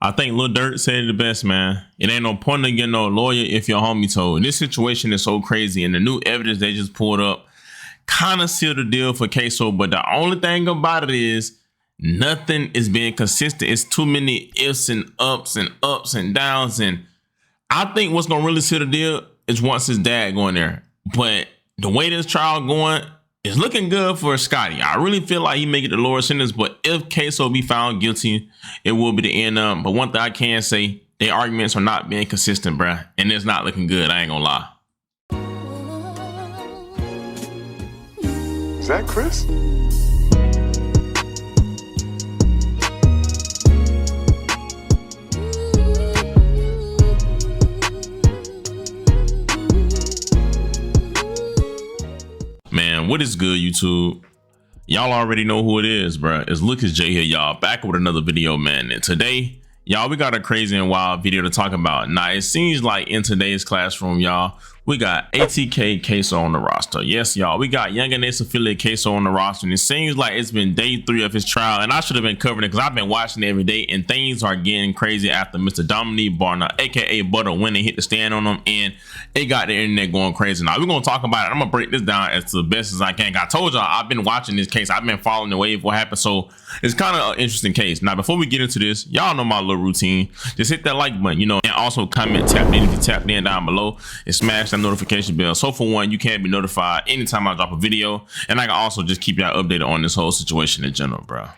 I think Lil Durk said it the best, man. It ain't no point in getting no lawyer if your homie told. And this situation is so crazy, and the new evidence they just pulled up kind of sealed the deal for Ksoo. But the only thing about it is nothing is being consistent. It's too many ifs and ups and downs. And I think what's gonna really seal the deal is once his dad going there. But the way this trial going, it's looking good for Scotty. I really feel like he may get the lower sentence, but if Ksoo be found guilty, it will be the end of him. But one thing I can say, their arguments are not being consistent, bruh. And it's not looking good, I ain't gonna lie. Is that Chris? Man, what is good, YouTube? Y'all already know who it is, bruh. It's Lucas J here, y'all, back with another video, man. And today, y'all, we got a crazy and wild video to talk about. Now, it seems like in today's classroom, y'all, we got ATK Ksoo on the roster. Yes, y'all, we got Young and Ace affiliate Ksoo on the roster. And it seems like it's been day 3 of his trial. And I should have been covering it because I've been watching it every day. And things are getting crazy after Mr. Dominique Butta, aka Butta, when they hit the stand on him. And it got the internet going crazy. Now, we're going to talk about it. I'm going to break this down as to the best as I can. I told y'all I've been watching this case. I've been following the wave, what happened. So it's kind of an interesting case. Now, before we get into this, y'all know my little routine. Just hit that like button, you know, and also comment, tap in if you tapped in down below, and smash that notification bell. So for one, you can be notified anytime I drop a video, and I can also just keep y'all updated on this whole situation in general, bro.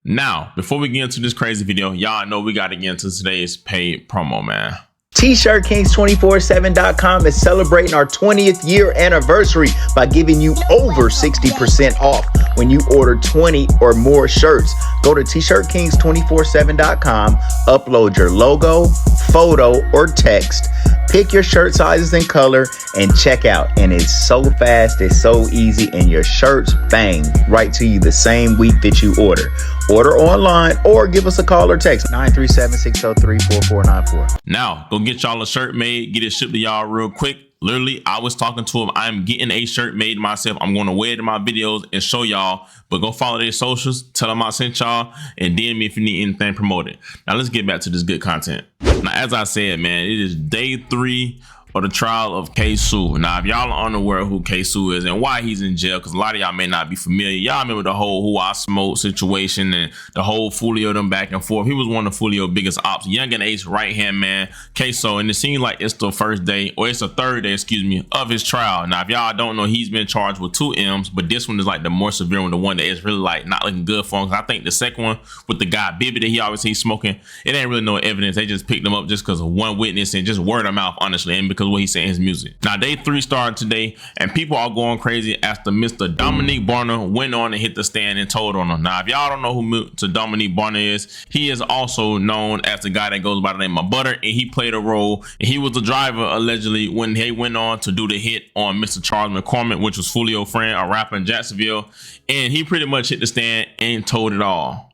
Now, before we get into this crazy video, y'all know we got to get into today's paid promo, man. T-ShirtKings247.com is celebrating our 20th year anniversary by giving you over 60% off when you order 20 or more shirts. Go to T-ShirtKings247.com, upload your logo, photo, or text, pick your shirt sizes and color, and check out. And it's so fast, it's so easy, and your shirts bang right to you the same week that you order. Order online or give us a call or text 937-603-4494. Now, go get y'all a shirt made, get it shipped to y'all real quick. Literally, I was talking to him. I'm getting a shirt made myself. I'm going to wear it in my videos and show y'all. But go follow their socials, tell them I sent y'all, and DM me if you need anything promoted. Now, let's get back to this good content. Now, as I said, man, it is day 3 of the trial of Ksoo. Now, if y'all are unaware who Ksoo is and why he's in jail, because a lot of y'all may not be familiar, y'all remember the whole Who I Smoke situation and the whole Fulio them back and forth. He was one of Fulio's biggest ops, Young and Ace right-hand man, Ksoo, and it seems like it's the first day, or it's the third day, excuse me, of his trial. Now, if y'all don't know, he's been charged with 2 M's, but this one is like the more severe one, the one that is really like not looking good for him. I think the second one with the guy Bibby that he always sees smoking, it ain't really no evidence. They just picked him up just because of one witness and just word of mouth, honestly, and because of what he's saying in his music. Now, day 3 started today, and people are going crazy after Mr. Dominique Butta went on and hit the stand and told on him. Now, if y'all don't know who Mr. Dominique Butta is, he is also known as the guy that goes by the name of Butta, and he played a role, and he was the driver allegedly when he went on to do the hit on Mr. Charles McCormick, which was Fulio's friend, a rapper in Jacksonville, and he pretty much hit the stand and told it all.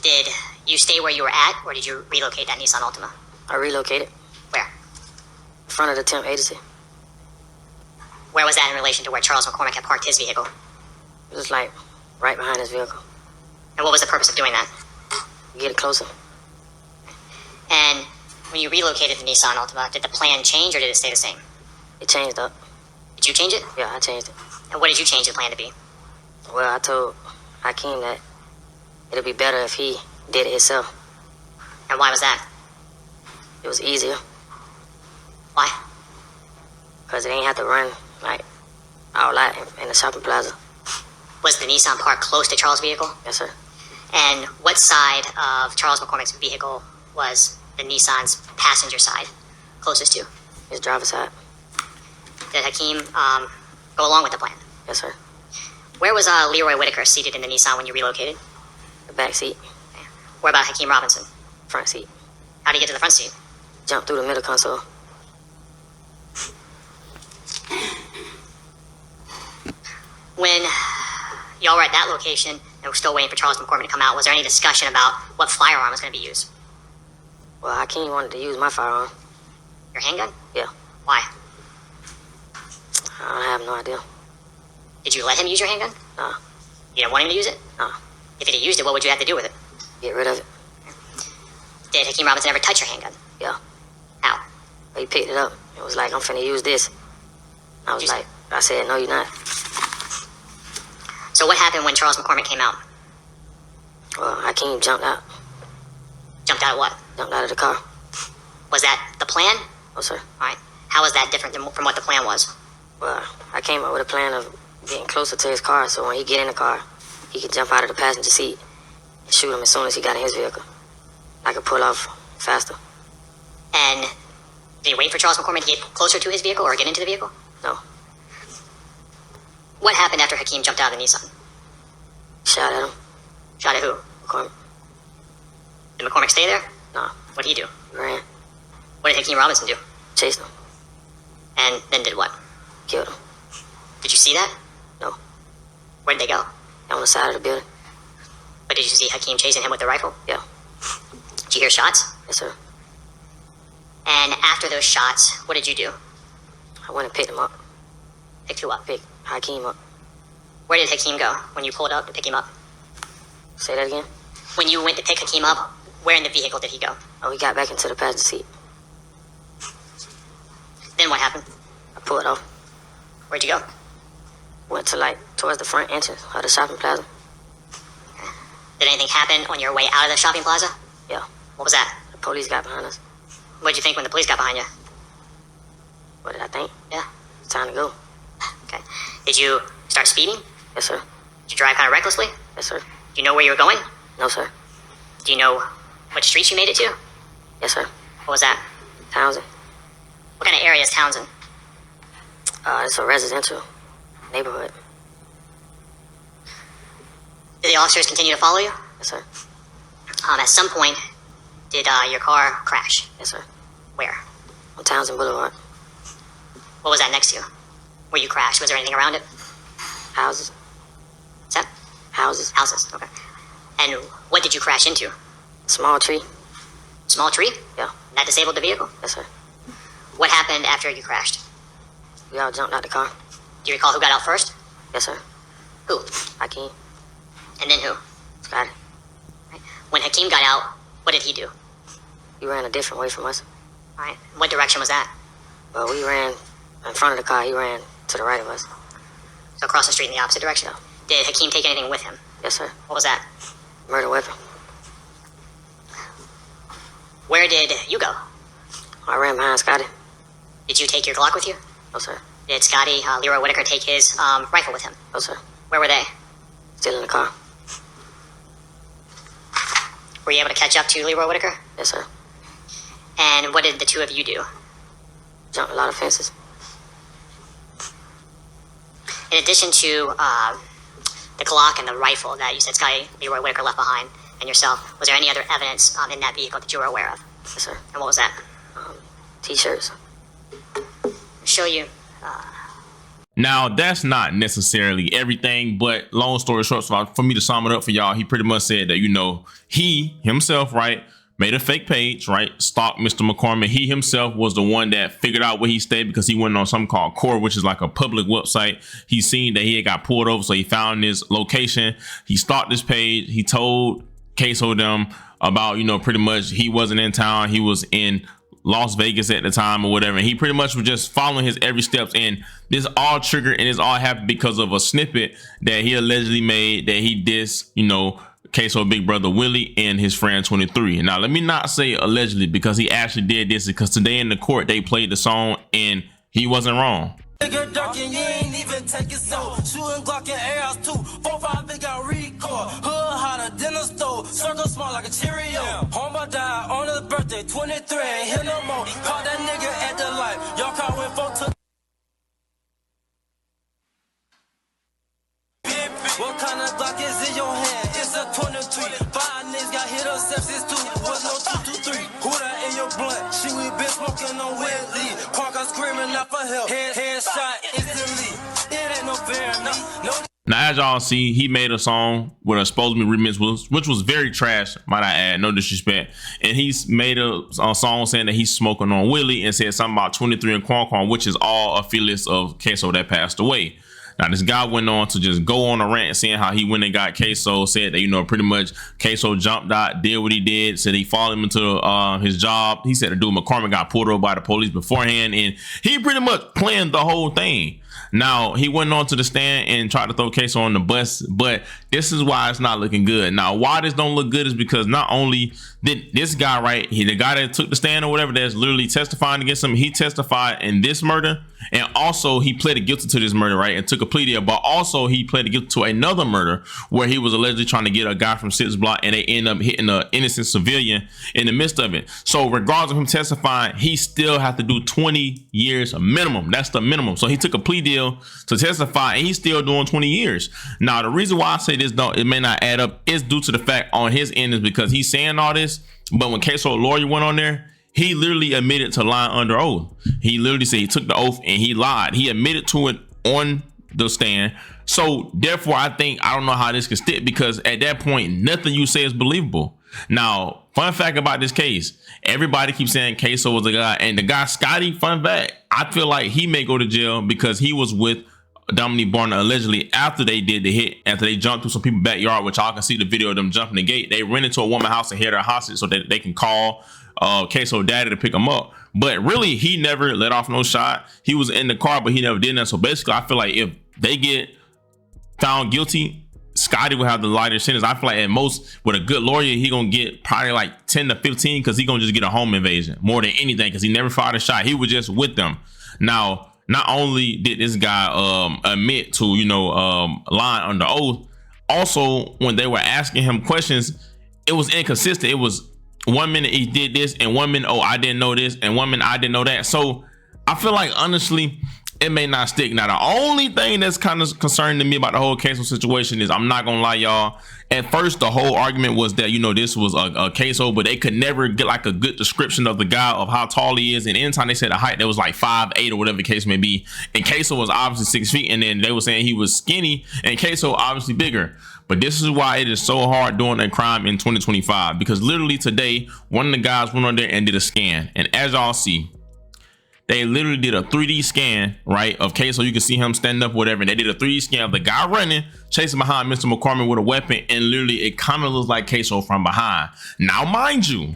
Did you stay where you were at, or did you relocate that Nissan Altima? I relocated. Where? In front of the temp agency. Where was that in relation to where Charles McCormick had parked his vehicle? It was like right behind his vehicle. And what was the purpose of doing that? Get it closer. And when you relocated the Nissan Altima, did the plan change or did it stay the same? It changed up. Did you change it? Yeah, I changed it. And what did you change the plan to be? Well, I told Hakeem that it'd be better if he did it himself. And why was that? It was easier. Why? Because it ain't have to run like all that in the shopping plaza. Was the Nissan parked close to Charles' vehicle? Yes, sir. And what side of Charles McCormick's vehicle was the Nissan's passenger side closest to? His driver's side. Did Hakeem go along with the plan? Yes, sir. Where was Leroy Whitaker seated in the Nissan when you relocated? The back seat. Where about Hakeem Robinson? Front seat. How did he get to the front seat? Jumped through the middle console. When y'all were at that location and were still waiting for Charles McCormick to come out, was there any discussion about what firearm was going to be used? Well, Hakeem wanted to use my firearm. Your handgun? Yeah. Why? I have no idea. Did you let him use your handgun? Nah. You didn't want him to use it? Nah. If he had used it, what would you have to do with it? Get rid of it. Did Hakeem Robinson ever touch your handgun? Yeah. How? He picked it up. It was like, I'm finna use this. I was like, I said, no, you're not. So what happened when Charles McCormick came out? Well, Hakeem jumped out. Jumped out of what? Jumped out of the car. Was that the plan? No, sir. All right. How was that different from what the plan was? Well, I came up with a plan of getting closer to his car so when he get in the car, he could jump out of the passenger seat and shoot him as soon as he got in his vehicle. I could pull off faster. And did you wait for Charles McCormick to get closer to his vehicle or get into the vehicle? No. What happened after Hakeem jumped out of the Nissan? Shot at him. Shot at who? McCormick. Did McCormick stay there? No. What did he do? He ran. What did Hakeem Robinson do? Chased him. And then did what? Killed him. Did you see that? No. Where'd they go? On the side of the building. But did you see Hakeem chasing him with the rifle? Yeah. Did you hear shots? Yes, sir. And after those shots, what did you do? I went and picked him up. Picked who up? Picked Hakeem up. Where did Hakeem go when you pulled up to pick him up? Say that again? When you went to pick Hakeem up, where in the vehicle did he go? Oh, he got back into the passenger seat. Then what happened? I pulled off. Where'd you go? Went to towards the front entrance of the shopping plaza. Did anything happen on your way out of the shopping plaza? Yeah. What was that? The police got behind us. What did you think when the police got behind you? What did I think? Yeah. It's time to go. Okay. Did you start speeding? Yes, sir. Did you drive kind of recklessly? Yes, sir. Do you know where you were going? No, sir. Do you know what streets you made it to? Yes, sir. What was that? Townsend. What kind of area is Townsend? It's a residential neighborhood. Did the officers continue to follow you? Yes, sir. At some point, did your car crash? Yes, sir. Where? On Townsend Boulevard. What was that next to? Where you crashed? Was there anything around it? Houses. What's that? Houses. Houses, okay. And what did you crash into? Small tree. Small tree? Yeah. That disabled the vehicle? Yes, sir. What happened after you crashed? We all jumped out the car. Do you recall who got out first? Yes, sir. Who? Hakeem. And then who? Scotty. Right. When Hakeem got out, what did he do? He ran a different way from us. All right. What direction was that? Well, we ran in front of the car. He ran to the right of us. So across the street in the opposite direction? Did Hakeem take anything with him? Yes, sir. What was that? Murder weapon. Where did you go? I ran behind Scotty. Did you take your Glock with you? No, sir. Did Scotty, Leroy Whitaker, take his rifle with him? No, sir. Where were they? Still in the car. Were you able to catch up to Leroy Whitaker? Yes, sir. And what did the two of you do? Jumped a lot of fences. In addition to the Glock and the rifle that you said Scotty Leroy Whitaker left behind and yourself, was there any other evidence in that vehicle that you were aware of? Yes, sir. And what was that? T-shirts. Show you. Now, that's not necessarily everything, but long story short, so for me to sum it up for y'all, he pretty much said that, you know, he himself, right, made a fake page, right, stalked Mr. McCormick. He himself was the one that figured out where he stayed because he went on something called Core, which is like a public website. He seen that he had got pulled over, so he found his location. He stalked this page. He told Ksoo them about, you know, pretty much he wasn't in town. He was in Las Vegas at the time or whatever. And he pretty much was just following his every steps. And this all triggered and this all happened because of a snippet that he allegedly made that he dissed, you know, Ksoo Big Brother Willie and his friend 23. Now, let me not say allegedly because he actually did this, because today in the court, they played the song and he wasn't wrong. Nigga ducking, you ain't even take it so. Shooting Glock in ARs too. 4-5 big got record. Hood hotter than a stove. Circle small like a Cheerio. Homeboy died on his birthday, 23. Ain't here no more. Caught that nigga at the light. Y'all caught when folk took. What kind of Glock is in your hand? It's a 23. 5 niggas got hit up, sepsis too. Was no 223. Who that in your blunt? She we been smoking on Whitley. Parker screaming out for help. Headshot instantly. It ain't no fair, no. Now, as y'all see, he made a song with a supposedly remix, which was very trash, might I add, no disrespect. And he's made a song saying that he's smoking on Willie and said something about 23 and Quan, which is all affiliates of Ksoo that passed away. Now this guy went on to just go on a rant saying how he went and got Ksoo, said that, you know, pretty much Ksoo jumped out, did what he did, said he followed him into his job. He said the dude McCormick got pulled over by the police beforehand, and he pretty much planned the whole thing. Now he went on to the stand and tried to throw Ksoo on the bus, but this is why it's not looking good. Now why this don't look good is because not only did this guy, right, the guy that took the stand or whatever, that's literally testifying against him, he testified in this murder, and also he pleaded guilty to this murder, right, and took a plea deal, but also he pleaded guilty to another murder where he was allegedly trying to get a guy from 6 block, and they end up hitting an innocent civilian in the midst of it. So regardless of him testifying, he still have to do 20 years minimum. That's the minimum. So he took a plea deal to testify, and he's still doing 20 years. Now the reason why I say this it may not add up is due to the fact on his end is because he's saying all this, but when Ksoo lawyer went on there, he literally admitted to lying under oath. He literally said he took the oath and he lied. He admitted to it on the stand. So therefore, I don't know how this can stick, because at that point, nothing you say is believable. Now, fun fact about this case, everybody keeps saying Ksoo was the guy, and the guy Scotty, fun fact, I feel like he may go to jail because he was with Dominique Barner allegedly after they did the hit, after they jumped through some people's backyard, which y'all can see the video of them jumping the gate. They ran into a woman's house and held her hostage so that they can call Ksoo daddy to pick him up. But really, he never let off no shot. He was in the car, but he never did that. So basically, I feel like if they get found guilty, Scotty will have the lighter sentence. I feel like at most, with a good lawyer, he gonna get probably like 10 to 15 because he gonna just get a home invasion more than anything, because he never fired a shot. He was just with them. Now, not only did this guy admit to, you know, lying under oath, also when they were asking him questions, it was inconsistent. It was 1 minute he did this, and 1 minute, oh, I didn't know this, and 1 minute I didn't know that. So I feel like honestly, it may not stick. Now, the only thing that's kind of concerning to me about the whole Ksoo situation is, I'm not gonna lie, y'all. At first, the whole argument was that, you know, this was a Ksoo, but they could never get like a good description of the guy, of how tall he is. And anytime they said the height, that was like 5'8" or whatever the case may be. And Ksoo was obviously 6 feet, and then they were saying he was skinny, and Ksoo obviously bigger. But this is why it is so hard doing a crime in 2025, because literally today, one of the guys went on there and did a scan, and as y'all see, they literally did a 3D scan, right, of Ksoo. You can see him standing up, whatever. And they did a 3D scan of the guy running, chasing behind Mr. McCormick with a weapon. And literally, it kind of looks like Ksoo from behind. Now, mind you,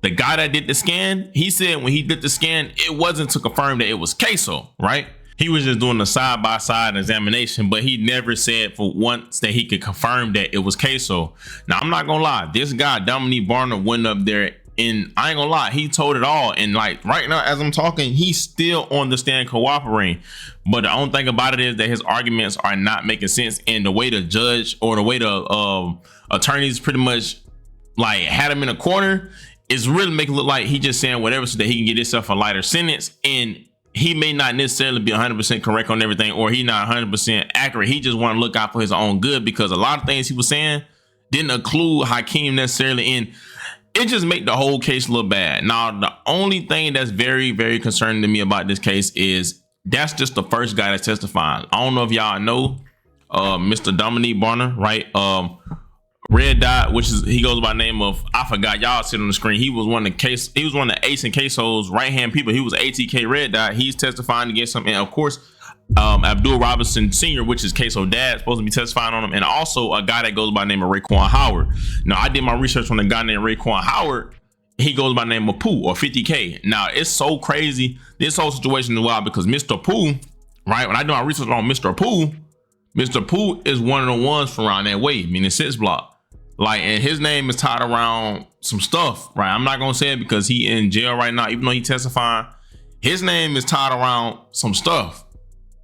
the guy that did the scan, he said when he did the scan, it wasn't to confirm that it was Ksoo, right? He was just doing a side-by-side examination, but he never said for once that he could confirm that it was Ksoo. Now, I'm not gonna lie, this guy, Dominique Barner, went up there, and I ain't gonna lie, he told it all. And like right now, as I'm talking, he's still on the stand cooperating. But the only thing about it is that his arguments are not making sense. And the way the judge or the way the attorneys pretty much like had him in a corner is really making it look like he just saying whatever so that he can get himself a lighter sentence. And he may not necessarily be 100% correct on everything, or he not 100% accurate. He just want to look out for his own good, because a lot of things he was saying didn't include Hakeem necessarily in. It just make the whole case look bad. Now, the only thing that's very, very concerning to me about this case is that's just the first guy that's testifying. I don't know if y'all know Mr. Dominique Barner, right? Red Dot, which is, he goes by the name of, I forgot, y'all see it on the screen. He was one of the Ace and Ksoo's right hand people. He was ATK Red Dot. He's testifying against him, and of course, Abdul Robinson Sr., which is Ksoo dad, supposed to be testifying on him, and also a guy that goes by the name of Raekwon Howard. Now, I did my research on a guy named Raekwon Howard. He goes by the name of Pooh, or 50K. Now, it's so crazy. This whole situation is wild because Mr. Pooh, right? When I do my research on Mr. Pooh is one of the ones from around that way, meaning 6 block. Like, and his name is tied around some stuff, right? I'm not gonna say it because he in jail right now, even though he testifying. His name is tied around some stuff,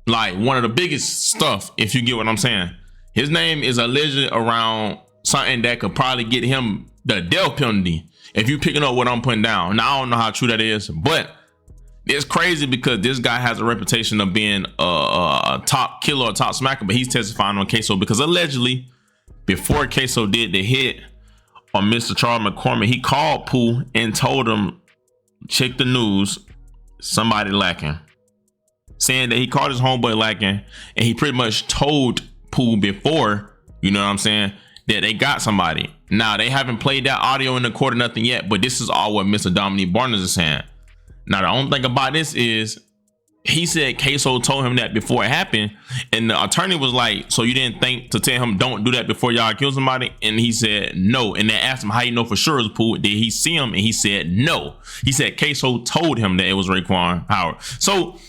like one of the biggest stuff, if you get what I'm saying. His name is alleged around something that could probably get him the death penalty if you picking up what I'm putting down. Now, I don't know how true that is, but it's crazy because this guy has a reputation of being a top killer or top smacker, but he's testifying on Ksoo because allegedly, before Ksoo did the hit on Mr. Charles McCormick, he called Pooh and told him, check the news, somebody lacking. Saying that he called his homeboy lacking, and he pretty much told Pooh before, you know what I'm saying, that they got somebody. Now, they haven't played that audio in the court or nothing yet, but this is all what Mr. Dominique Barnes is saying. Now, the only thing about this is he said Ksoo told him that before it happened, and the attorney was like, so you didn't think to tell him don't do that before y'all kill somebody? And he said no. And they asked him how you know for sure it was Pooh. Did he see him? And he said no. He said Ksoo told him that it was Raekwon Howard. So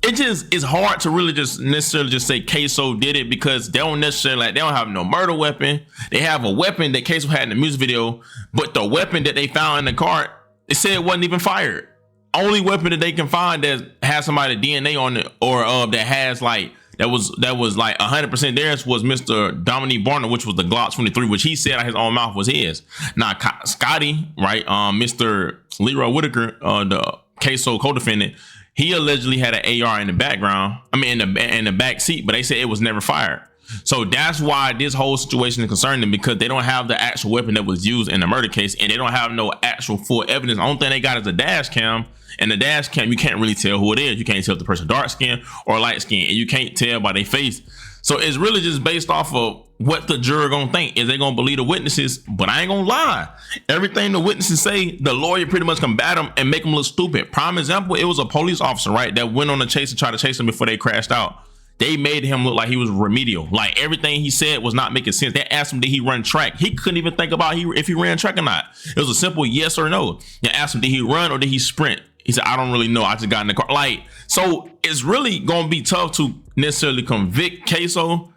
it just is hard to really just necessarily just say Ksoo did it, because they don't necessarily, like, they don't have no murder weapon. They have a weapon that Ksoo had in the music video, but the weapon that they found in the cart, they said it wasn't even fired. Only weapon that they can find that has somebody DNA on it, or that has like that was like 100% theirs, was Mr. Dominique Barner, which was the Glock 23, which he said out his own mouth was his. Now Scotty, right, Mr. Leroy Whitaker, the Ksoo co-defendant, he allegedly had an AR in the background. I mean, in the back seat, but they said it was never fired. So that's why this whole situation is concerning, because they don't have the actual weapon that was used in the murder case, and they don't have no actual full evidence. The only thing they got is a dash cam, and the dash cam, you can't really tell who it is. You can't tell if the person dark skin or light skin, and you can't tell by their face. So it's really just based off of what the juror gonna think. Is they gonna believe the witnesses? But I ain't gonna lie, everything the witnesses say, the lawyer pretty much combat them and make them look stupid. Prime example, it was a police officer, right, that went on the chase to try to chase them before they crashed out. They made him look like he was remedial. Like everything he said was not making sense. They asked him, did he run track? He couldn't even think about if he ran track or not. It was a simple yes or no. They asked him, did he run or did he sprint? He said, I don't really know. I just got in the car. Like, so it's really going to be tough to necessarily convict Ksoo.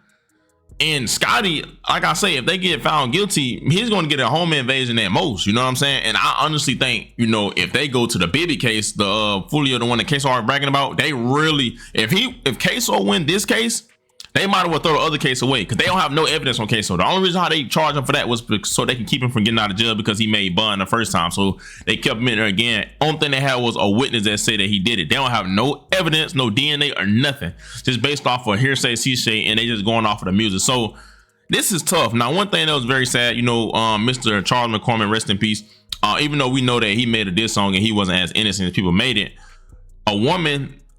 And Scotty, like I say, if they get found guilty, he's going to get a home invasion at most. You know what I'm saying? And I honestly think, you know, if they go to the Bibby case, the Fulio, the one that Ksoo are bragging about, they really, if Ksoo win this case, they might as well throw the other case away, because they don't have no evidence on Ksoo. The only reason how they charged him for that was so they can keep him from getting out of jail, because he made bond the first time. So they kept him in there again. Only thing they had was a witness that said that he did it. They don't have no evidence, no DNA or nothing. Just based off of hearsay, hearsay, and they just going off of the music. So this is tough. Now, one thing that was very sad, you know, Mr. Charles McCormick, rest in peace. Even though we know that he made a diss song and he wasn't as innocent as people made it,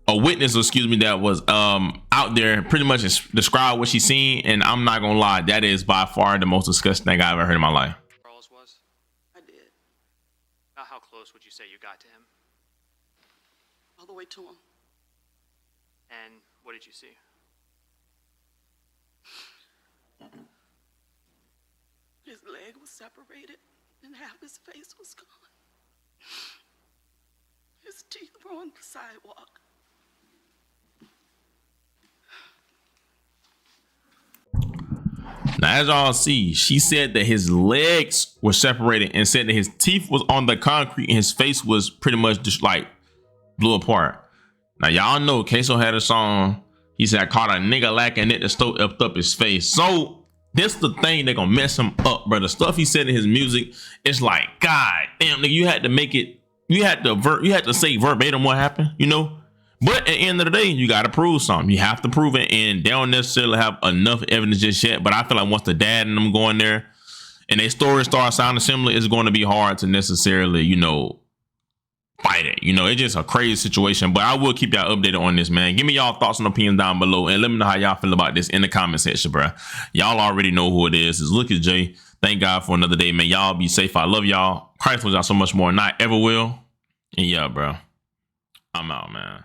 a witness, excuse me, that was out there pretty much described what she seen, and I'm not gonna lie, that is by far the most disgusting thing I ever heard in my life. Charles was? I did. About how close would you say you got to him? All the way to him. And what did you see? His leg was separated and half his face was gone. His teeth were on the sidewalk. Now, as y'all see, she said that his legs were separated and said that his teeth was on the concrete and his face was pretty much just like blew apart. Now, y'all know Ksoo had a song. He said, I caught a nigga lacking it that stove up his face. So this the thing that gonna mess him up, bro. The stuff he said in his music, it's like, God damn, nigga, you had to make it, you had to say verbatim what happened, you know? But at the end of the day, you got to prove something. You have to prove it, and they don't necessarily have enough evidence just yet. But I feel like once the dad and them go in there and their story starts sounding similar, it's going to be hard to necessarily, you know, fight it. You know, it's just a crazy situation. But I will keep y'all updated on this, man. Give me y'all thoughts and opinions down below, and let me know how y'all feel about this in the comment section, bro. Y'all already know who it is. It's Lucas J. Thank God for another day, man. Y'all be safe. I love y'all. Christ was y'all so much more than I ever will. And yeah, bro, I'm out, man.